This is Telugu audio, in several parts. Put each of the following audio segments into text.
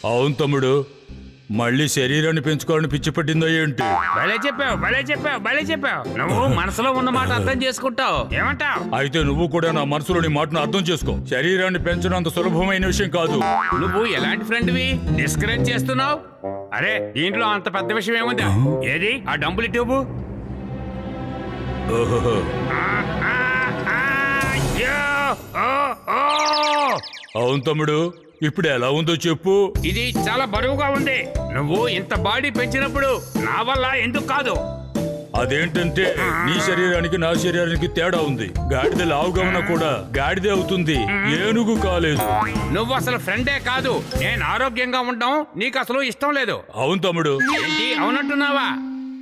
అవును తమ్ముడు, మళ్ళీ శరీరాన్ని పెంచుకోవాలని పిచ్చి పట్టిందో ఏంటి? భలే చెప్పావు నువ్వు మనసులో ఉన్న మాట అర్థం చేసుకుంటావు. ఏమంటావు? అయితే నువ్వు కూడా నా మనసులోని మాటను అర్థం చేసుకో. శరీరాన్ని పెంచడం అంత సులభమైన విషయం కాదు. నువ్వు ఎలాంటి ఫ్రెండ్వి? డిస్కరేజ్ చేస్తున్నావు. అరే దీంట్లో అంత పెద్ద విషయం ఏముందా? ఏది ఆ డంబుల్ ట్యూబ్? ఓహో, అవును తమ్ముడు, ఇప్పుడు ఎలా ఉందో చెప్పు. ఇది చాలా బరువుగా ఉంది. నువ్వు ఇంత బాడీ పెంచినప్పుడు నా వల్ల ఎందుకు కాదు? అదేంటంటే నీ శరీరానికి నా శరీరానికి తేడా ఉంది. గాడిద లావుగా ఉన్నా కూడా గాడిదే అవుతుంది, ఏనుగు కాలేదు. నువ్వు అసలు ఫ్రెండే కాదు. నేను ఆరోగ్యంగా ఉండడం నీకు అసలు ఇష్టం లేదు. అవును తమ్ముడు. ఏంటి అవునంటున్నావా?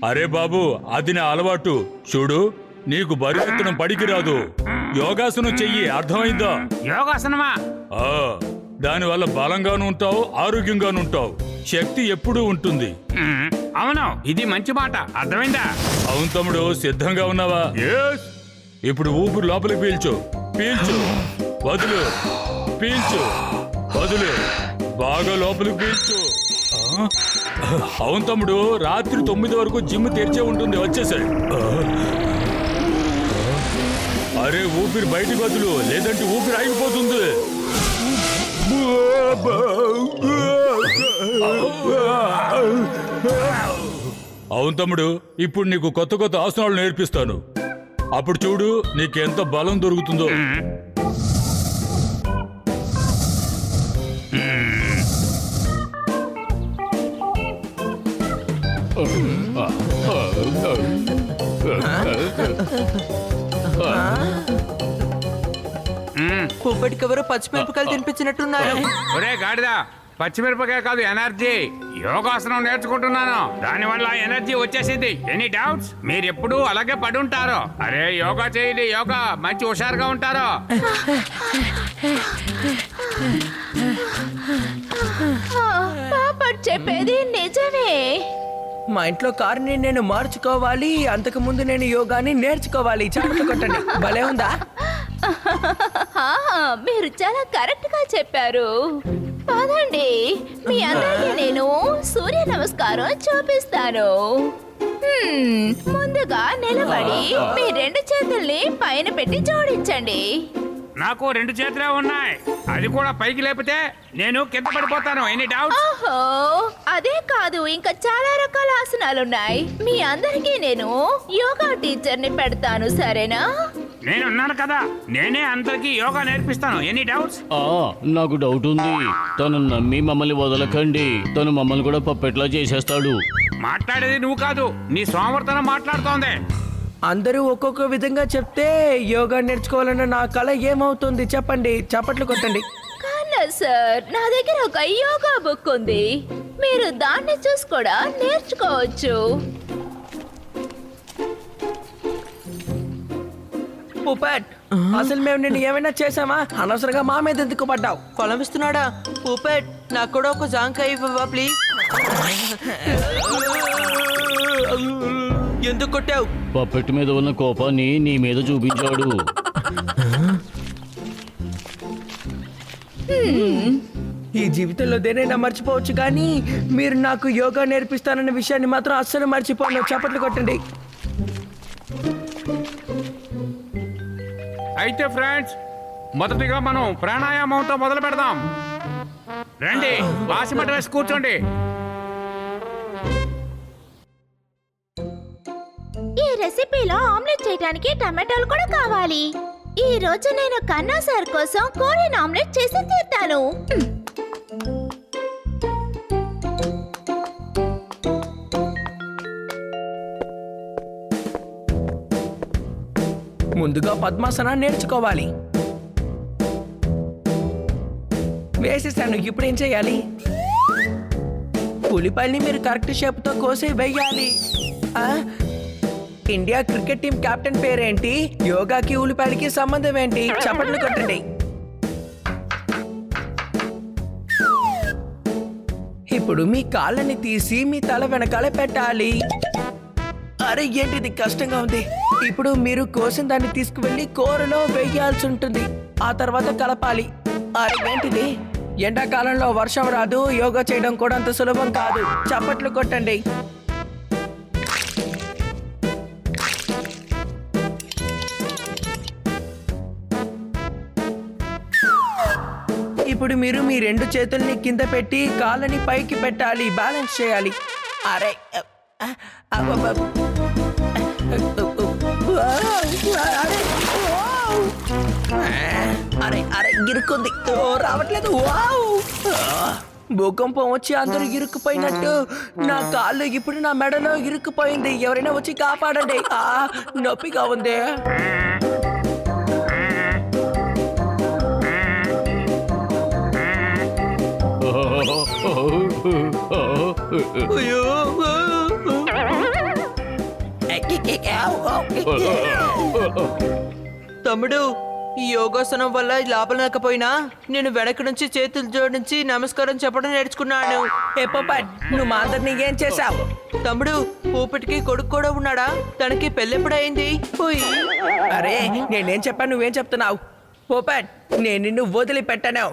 అరే బాబు, అది నా అలవాటు. చూడు, నీకు బరువెత్తడం పడికి రాదు. యోగాసనం చెయ్యి, అర్థమైందా? యోగాసనమా? ఆ, దానివల్ల బలంగాను ఉంటావు, ఆరోగ్యంగాను ఉంటావు. శక్తి ఎప్పుడూ ఉంటుంది. అవును, ఇది మంచి మాట. అర్థమైందా? అవును తమ్ముడు, సిద్ధంగా ఉన్నావా? ఇప్పుడు ఊపిరి లోపలికి పీల్చు, పీల్చు, వదులు, పీల్చు, వదులు, బాగా లోపలికి పీల్చు. అవును తమ్ముడు, రాత్రి 9 వరకు జిమ్ తెరిచే ఉంటుంది. వచ్చేసాయి. అరే ఊపిరి బయటికి వదులు, లేదంటే ఊపిరి ఆగిపోతుంది. అవును తమ్ముడు, ఇప్పుడు నీకు కొత్త కొత్త ఆసనాలు నేర్పిస్తాను. అప్పుడు చూడు నీకెంత బలం దొరుకుతుందో. పుప్పటికెవరో పచ్చిమిరపకాయలు తినిపించినట్టున్నారు. ఒరే గాడిదా, పచ్చిమిరపకాయ కాదు, ఎనర్జీ. యోగాసనం నేర్చుకుంటున్నాను, దానివల్ల ఎనర్జీ వచ్చేసింది. Any doubts? మీరు ఎప్పుడు అలాగే పడి ఉంటారు. అరే యోగా చేయండి, యోగా, మంచి హుషారుగా ఉంటారు. పాపడ్ చెప్పేది నిజమే. మా ఇంట్లో కారుని నేను మార్చుకోవాలి, అంతకు ముందు నేను యోగాని నేర్చుకోవాలి. చప్పట్లు కొట్టండి. భలే ఉందా? మీరు చాలా కరెక్ట్ గా చెప్పారు. పదండి, మీ అందరికీ నేను సూర్య నమస్కారం చూపిస్తాను. ముందుగా నిలబడి మీ 2 చేతుల్ని పైన పెట్టి జోడించండి. నాకు 2 చేతులే ఉన్నాయి, అది కూడా పైకి లేపితే నేను కింద పడిపోతాను. Any doubts? ఓహో, అదే కాదు, ఇంకా చాలా రకాల ఆసనాలున్నాయి. మీ అందరికీ నేను యోగా టీచర్ని పెడతాను, సరేనా? నేనున్నాను కదా, నేనే అందరికీ యోగా నేర్పిస్తాను. Any doubts? నాకు డౌట్ ఉంది. తను నమ్మి మమ్మల్ని వదలకండి. తను మమ్మల్ని కూడా పప్పెట్లా చేసేస్తాడు. మాట్లాడేది నువ్వు కాదు, నీ సోమర్తనం మాట్లాడుతోంది. అందరూ ఒక్కొక్క విధంగా చెప్తే యోగా నేర్చుకోవాలన్న నా కళ ఏమవుతుంది చెప్పండి. చప్పట్లు కొట్టండి. కన్నా సార్, నా దగ్గర ఒక యోగా బుక్ ఉంది. మీరు దాన్ని చూసి కూడా నేర్చుకోవచ్చు. పుప్పట్, అసలు మేము నిన్ను ఏమైనా చేసామా? అనవసరంగా మా మీద ఎందుకు పడ్డావు? పొలం ఇస్తున్నాడా? పుప్పట్, నాకు కూడా ఒక జాంకాయ ఇవ్వవా ప్లీజ్? ఎందుకు కొట్టావు? పప్పెట్ మీద ఉన్న కోపాన్ని నీ మీద చూపించాడు. ఈ జీవితంలో దేనైనా మర్చిపోవచ్చు, కానీ మీరు నాకు యోగా నేర్పిస్తానన్న విషయాన్ని మాత్రం అస్సలు మర్చిపోను. చప్పట్లు కొట్టండి. అయితే ఫ్రెండ్స్, మొదటిగా మనం ప్రాణాయామంతో మొదలు పెడదాం. రండి, వాసిమట వేసి కూర్చోండి. ఈ రెసిపీలో ఆమ్లెట్ చేయడానికి టమాటాలు కూడా కావాలి. ఈ రోజు నేను కన్నా సార్ కోసం కోరిన ఆమ్లెట్ చేసి తీర్తాను. ముందుగా పద్మాసనాన్ని నేర్చుకోవాలి. వేసేసాను. ఇప్పుడు ఏం చేయాలి? ఉల్లిపాయల్ని మీరు కరెక్ట్ షేప్తో కోసి వేయాలి. ఇండియా క్రికెట్ టీం కెప్టెన్ పేరేంటి? యోగాకి ఉల్లిపాయలకి సంబంధం ఏంటి? చప్పట్లు కొట్టండి. ఇప్పుడు మీ కాళ్ళని తీసి మీ తల వెనకాల పెట్టాలి. అరే ఏంటిది కష్టంగా ఉంది. ఇప్పుడు మీరు కోసిన దాన్ని తీసుకువెళ్ళి కూరలో వేయాల్సి ఉంటుంది. ఆ తర్వాత కలపాలి. అరే ఏంటిది? ఎండాకాలంలో వర్షం రాదు, యోగా చేయడం కూడా అంత సులభం కాదు. చప్పట్లు కొట్టండి. ఇప్పుడు మీరు మీ 2 చేతుల్ని కింద పెట్టి కాళ్ళని పైకి పెట్టాలి, బ్యాలెన్స్ చేయాలి. అరే అరే అరే ఇరుక్కుంది, రావట్లేదు. భూకంపం వచ్చి అందరూ ఇరుక్కుపోయినట్టు నా కాళ్ళు ఇప్పుడు నా మెడలో ఇరుక్కుపోయింది. ఎవరైనా వచ్చి కాపాడండి, నొప్పిగా ఉంది. తమ్ముడు, ఈ యోగాసనం వల్ల లాభలేకపోయినా నేను వెనక నుంచి చేతులు జోడించి నమస్కారం చెప్పడం నేర్చుకున్నాను. నువ్వు మా అందరినీ ఏం చేశావు? తమ్ముడు, పూపటికి కొడుకు కూడా ఉన్నాడా? తనకి పెళ్ళెప్పుడైంది? అరే నేనేం చెప్పాను, నువ్వేం చెప్తున్నావు? పోపట్, నేను నిన్ను వదిలిపెట్టాను.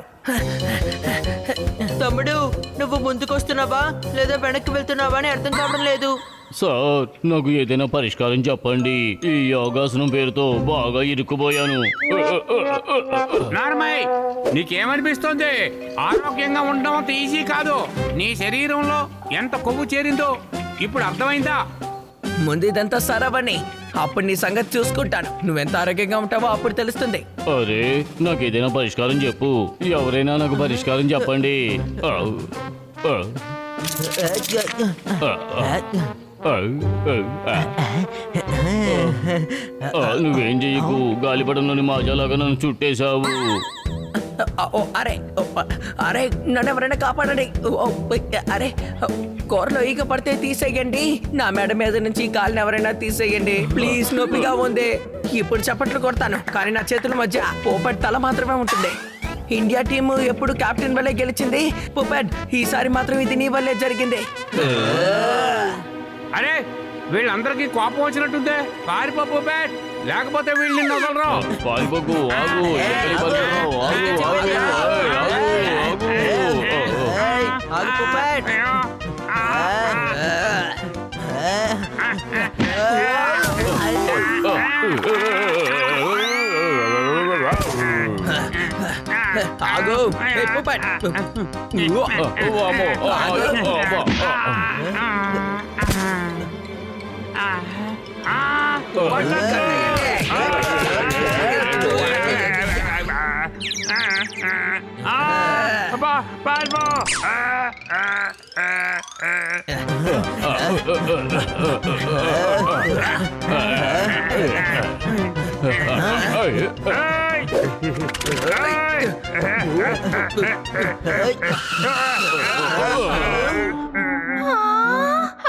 తమ్ముడు, నువ్వు ముందుకొస్తున్నావా లేదా వెనక్కి వెళ్తున్నావా అని అర్థం కావడం లేదు. సార్, నాకు ఏదైనా పరిష్కారం చెప్పండి. ఈ యోగాసనం పేరుతో బాగా ఇరుక్కుపోయాను. నార్మల్, నీకేమనిపిస్తోంది? ఆరోగ్యంగా ఉండడం అంత ఈజీ కాదు. నీ శరీరంలో ఎంత కొవ్వు చేరిందో ఇప్పుడు అర్థమైందా? ముందు ఇదంతా సరవని, అప్పుడు నీ సంగతి చూసుకుంటాను. నువ్వెంత ఆరోగ్యంగా ఉంటావో అప్పుడు తెలుస్తుంది. అరే, నాకు ఏదైనా పరిష్కారం చెప్పు. ఎవరైనా నాకు పరిష్కారం చెప్పండి. నువ్వేం చెయ్యకు, గాలిపటంలోని మాజాలాగా నన్ను చుట్టేశావు. అరే అరే నన్ను ఎవరైనా కాపాడండి. అరే కూరలో ఈగ పడితే తీసేయండి. నా మెడ మీద నుంచి కాళ్ళని ఎవరైనా తీసేయండి ప్లీజ్, నొప్పిగా ఉంది. ఇప్పుడు చప్పట్లు కొడతాను కానీ నా చేతుల మధ్య పోపట్ తల మాత్రమే ఉంటుంది. ఇండియా టీము ఎప్పుడు కెప్టెన్ వల్లే గెలిచింది. పోపట్, ఈసారి మాత్రం ఇది నీ వల్లే జరిగింది. అరే, వీళ్ళందరికీ కోపం వచ్చినట్టుందే. పారిపో బ్యాట్, లేకపోతే వీళ్ళు నిన్ను వదలరు. పారిపోకు, ఆగు, ఎక్కడికి పారిపోతావు? ఆగు, ఆగు, ఆగు, ఆగు. ఆగు పోపట్. ఆగు పోపట్.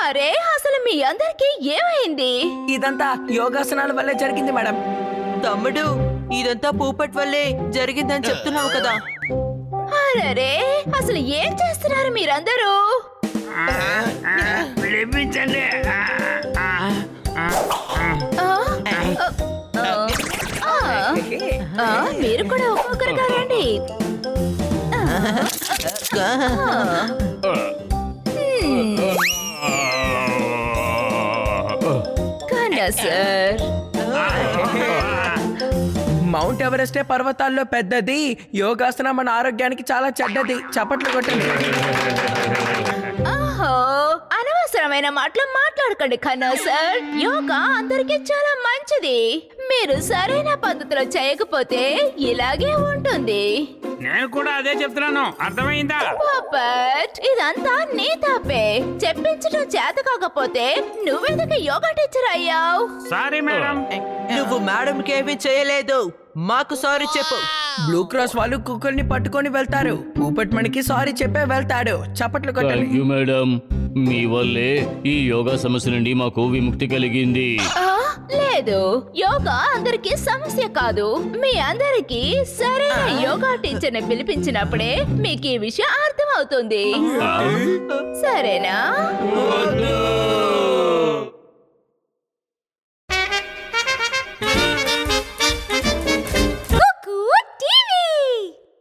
అరే, అసలు మీ అందరికి ఏమైంది? ఇదంతా యోగాసనాల వల్లే జరిగింది మేడం. తమ్ముడు, ఇదంతా పూపట్ వల్లే జరిగిందని చెప్తున్నావు కదా. అరే, అసలు ఏం చేస్తున్నారు మీరందరూ? లేపించండి. మీరు కూడా ఒక్కొక్కరుగా రండి. కన్నా సార్, మౌంట్ ఎవరెస్టే పర్వతాల్లో పెద్దది. యోగాసనం మన ఆరోగ్యానికి చాలా చెడ్డది. చప్పట్లు కొట్టండి. ఓహో, అనవసరమైన మాటలు మాట్లాడకండి కన్నా సార్. యోగా అందరికీ చాలా మంచిది. మీరు సరైన పద్ధతిలో చేయకపోతే ఇలాగే ఉంటుంది. నేను కూడా అదే చెప్తున్నాను, అర్థమైందా? పాపట్, ఇదంతా నీ తప్పే. చెప్పించడం చేత కాకపోతే నువ్వెందుకు యోగా టీచర్ అయ్యావు? Sorry madam. నువ్వు మేడం కి ఏమీ చేయలేదు, మాకు సారీ చెప్పు. బ్లూ క్రాస్ వాళ్ళు కుక్కల్ని పట్టుకొని వెళ్తారు. పూపట్ మనకి సారీ చెప్పే వెళ్తాడు. చప్పట్లు కొట్టండి. థ్యాంక్ యూ మేడం, మీ వల్లే ఈ యోగా సమస్య నుండి మాకు విముక్తి కలిగింది. లేదు, యోగా అందరికీ సమస్య కాదు. మీ అందరికీ సరైన యోగా టీచర్ ని పిలిపించినప్పుడే మీకు ఈ విషయం అర్థమవుతుంది. సరేనా?